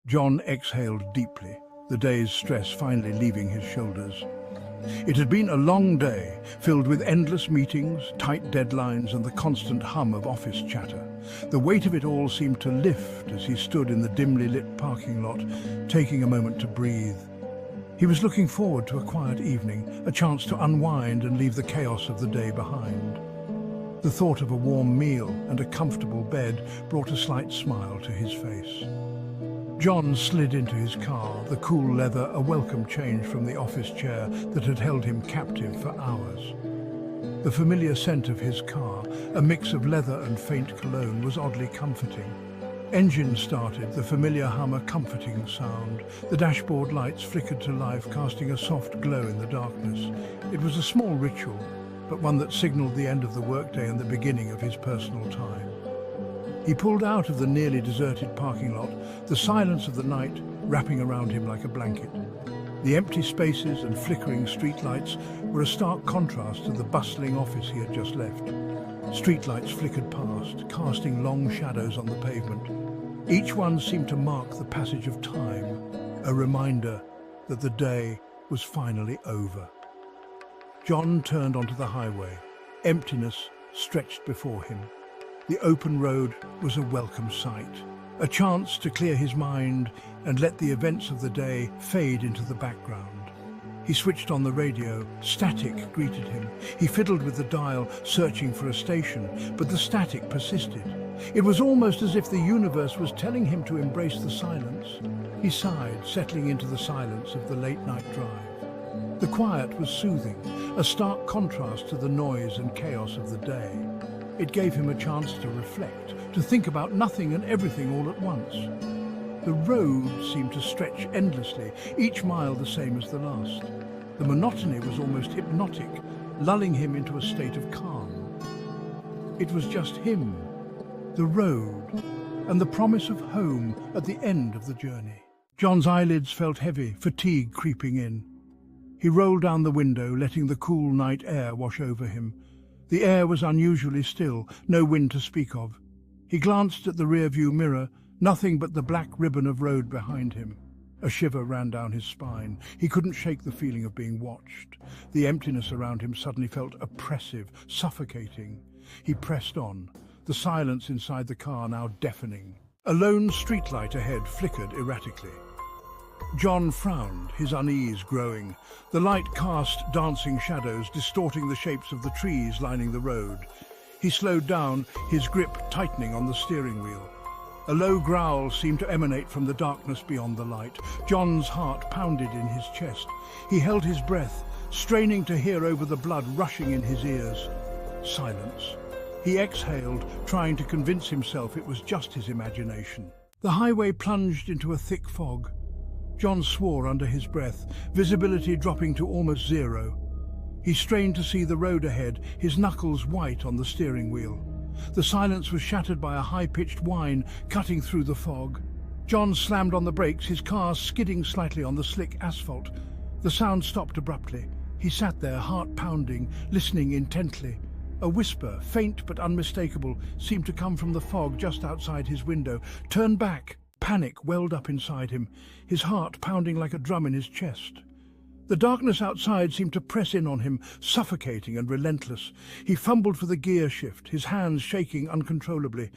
John exhaled deeply, the day's stress finally leaving his shoulders. It had been a long day, filled with endless meetings, tight deadlines, and the constant hum of office chatter. The weight of it all seemed to lift as he stood in the dimly lit parking lot, taking a moment to breathe. He was looking forward to a quiet evening, a chance to unwind and leave the chaos of the day behind. The thought of a warm meal and a comfortable bed brought a slight smile to his face. John slid into his car, the cool leather a welcome change from the office chair that had held him captive for hours. The familiar scent of his car, a mix of leather and faint cologne, was oddly comforting. Engine started, the familiar hum a comforting sound. The dashboard lights flickered to life, casting a soft glow in the darkness. It was a small ritual, but one that signaled the end of the workday and the beginning of his personal time. He pulled out of the nearly deserted parking lot, the silence of the night wrapping around him like a blanket. The empty spaces and flickering streetlights were a stark contrast to the bustling office he had just left. Streetlights flickered past, casting long shadows on the pavement. Each one seemed to mark the passage of time, a reminder that the day was finally over. John turned onto the highway. Emptiness stretched before him. The open road was a welcome sight, a chance to clear his mind and let the events of the day fade into the background. He switched on the radio. Static greeted him. He fiddled with the dial, searching for a station, but the static persisted. It was almost as if the universe was telling him to embrace the silence. He sighed, settling into the silence of the late-night drive. The quiet was soothing, a stark contrast to the noise and chaos of the day. It gave him a chance to reflect, to think about nothing and everything all at once. The road seemed to stretch endlessly, each mile the same as the last. The monotony was almost hypnotic, lulling him into a state of calm. It was just him, the road, and the promise of home at the end of the journey. John's eyelids felt heavy, fatigue creeping in. He rolled down the window, letting the cool night air wash over him. The air was unusually still, no wind to speak of. He glanced at the rearview mirror, nothing but the black ribbon of road behind him. A shiver ran down his spine. He couldn't shake the feeling of being watched. The emptiness around him suddenly felt oppressive, suffocating. He pressed on, the silence inside the car now deafening. A lone streetlight ahead flickered erratically. John frowned, his unease growing. The light cast dancing shadows, distorting the shapes of the trees lining the road. He slowed down, his grip tightening on the steering wheel. A low growl seemed to emanate from the darkness beyond the light. John's heart pounded in his chest. He held his breath, straining to hear over the blood rushing in his ears. Silence. He exhaled, trying to convince himself it was just his imagination. The highway plunged into a thick fog. John swore under his breath, visibility dropping to almost zero. He strained to see the road ahead, his knuckles white on the steering wheel. The silence was shattered by a high-pitched whine cutting through the fog. John slammed on the brakes, his car skidding slightly on the slick asphalt. The sound stopped abruptly. He sat there, heart pounding, listening intently. A whisper, faint but unmistakable, seemed to come from the fog just outside his window. "Turn back!" Panic welled up inside him, his heart pounding like a drum in his chest. The darkness outside seemed to press in on him, suffocating and relentless. He fumbled for the gear shift, his hands shaking uncontrollably.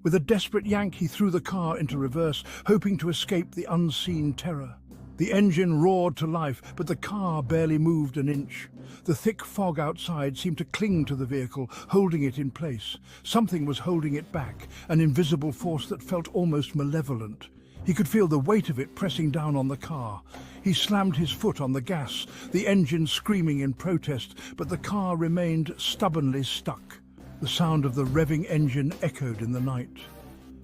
With a desperate yank, he threw the car into reverse, hoping to escape the unseen terror. The engine roared to life, but the car barely moved an inch. The thick fog outside seemed to cling to the vehicle, holding it in place. Something was holding it back, an invisible force that felt almost malevolent. He could feel the weight of it pressing down on the car. He slammed his foot on the gas, the engine screaming in protest, but the car remained stubbornly stuck. The sound of the revving engine echoed in the night.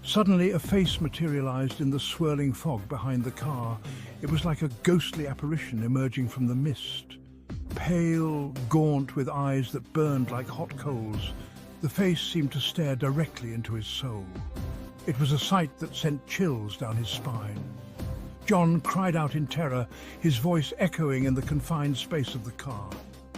Suddenly, a face materialized in the swirling fog behind the car. It was like a ghostly apparition emerging from the mist. Pale, gaunt, with eyes that burned like hot coals, the face seemed to stare directly into his soul. It was a sight that sent chills down his spine. John cried out in terror, his voice echoing in the confined space of the car.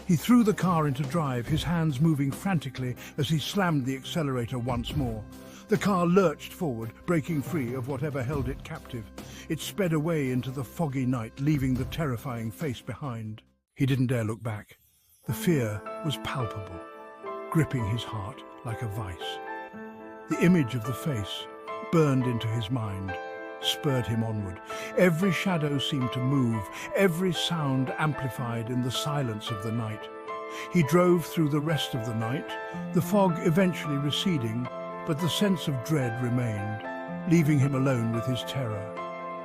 He threw the car into drive, his hands moving frantically as he slammed the accelerator once more. The car lurched forward, breaking free of whatever held it captive. It sped away into the foggy night, leaving the terrifying face behind. He didn't dare look back. The fear was palpable, gripping his heart like a vice. The image of the face, burned into his mind, spurred him onward. Every shadow seemed to move, every sound amplified in the silence of the night. He drove through the rest of the night, the fog eventually receding, but the sense of dread remained, leaving him alone with his terror.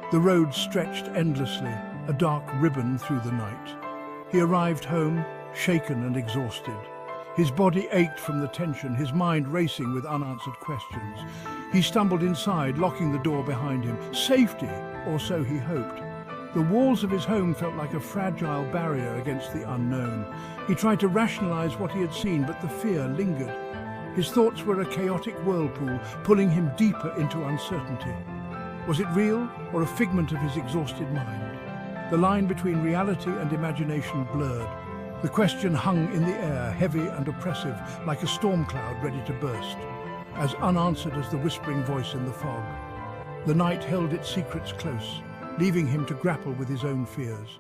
The road stretched endlessly, a dark ribbon through the night. He arrived home, shaken and exhausted. His body ached from the tension, his mind racing with unanswered questions. He stumbled inside, locking the door behind him. Safety, or so he hoped. The walls of his home felt like a fragile barrier against the unknown. He tried to rationalize what he had seen, but the fear lingered. His thoughts were a chaotic whirlpool, pulling him deeper into uncertainty. Was it real, or a figment of his exhausted mind? The line between reality and imagination blurred. The question hung in the air, heavy and oppressive, like a storm cloud ready to burst, as unanswered as the whispering voice in the fog. The night held its secrets close, leaving him to grapple with his own fears.